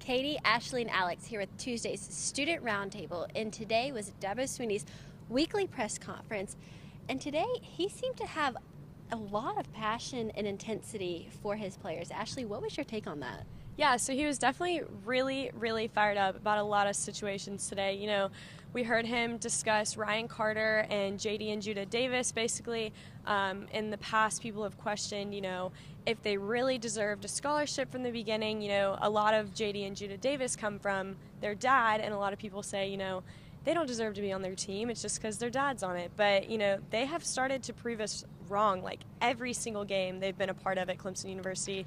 Katie, Ashley, and Alex here with Tuesday's Student Roundtable, and today was Dabo Swinney's weekly press conference. And today he seemed to have a lot of passion and intensity for his players. Ashley, what was your take on that? Yeah, so he was definitely really fired up about a lot of situations today. We heard him discuss Ryan Carter and JD and Judah Davis. Basically, in the past, people have questioned, if they really deserved a scholarship from the beginning. A lot of JD and Judah Davis come from their dad, and a lot of people say, they don't deserve to be on their team. It's just because their dad's on it. But, they have started to prove us wrong. Like every single game they've been a part of at Clemson University.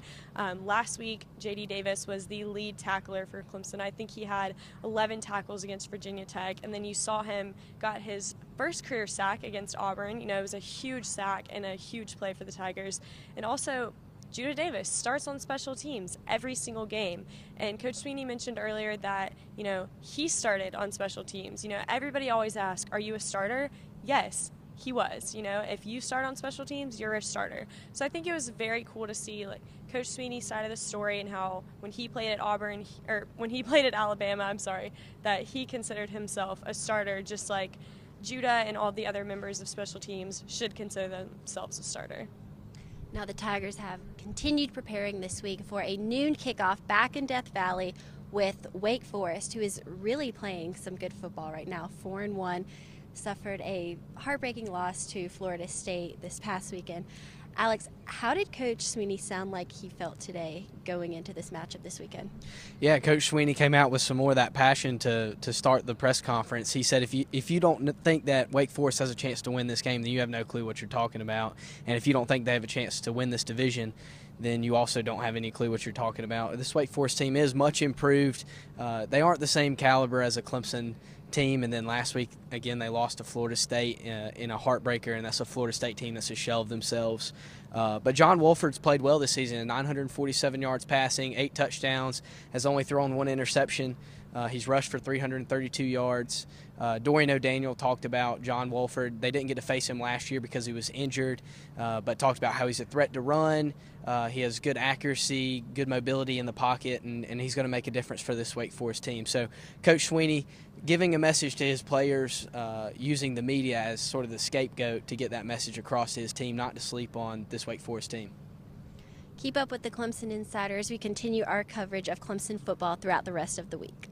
Last week, J.D. Davis was the lead tackler for Clemson. I think he had 11 tackles against Virginia Tech. And then you saw him got his first career sack against Auburn. It was a huge sack and a huge play for the Tigers. And also, Judah Davis starts on special teams every single game. And Coach Swinney mentioned earlier that, he started on special teams. Everybody always asks, are you a starter? Yes, he was. If you start on special teams, you're a starter. So I think it was very cool to see Coach Swinney's side of the story and how when he played at when he played at Alabama, that he considered himself a starter, just like Judah and all the other members of special teams should consider themselves a starter. Now the Tigers have continued preparing this week for a noon kickoff back in Death Valley with Wake Forest, who is really playing some good football right now. 4-1, suffered a heartbreaking loss to Florida State this past weekend. Alex, how did Coach Swinney sound like he felt today going into this matchup this weekend? Yeah, Coach Swinney came out with some more of that passion to start the press conference. He said, if you don't think that Wake Forest has a chance to win this game, then you have no clue what you're talking about. And if you don't think they have a chance to win this division, then you also don't have any clue what you're talking about. This Wake Forest team is much improved. They aren't the same caliber as a Clemson team, and then last week again they lost to Florida State in a heartbreaker, and that's a Florida State team that's a shell of themselves. But John Wolford's played well this season, 947 yards passing, 8 touchdowns, has only thrown 1 interception. He's rushed for 332 yards. Dorian O'Daniel talked about John Wolford. They didn't get to face him last year because he was injured, but talked about how he's a threat to run. He has good accuracy, good mobility in the pocket, and he's going to make a difference for this Wake Forest team. So Coach Swinney giving a message to his players, using the media as sort of the scapegoat to get that message across to his team, not to sleep on this Wake Forest team. Keep up with the Clemson Insider as we continue our coverage of Clemson football throughout the rest of the week.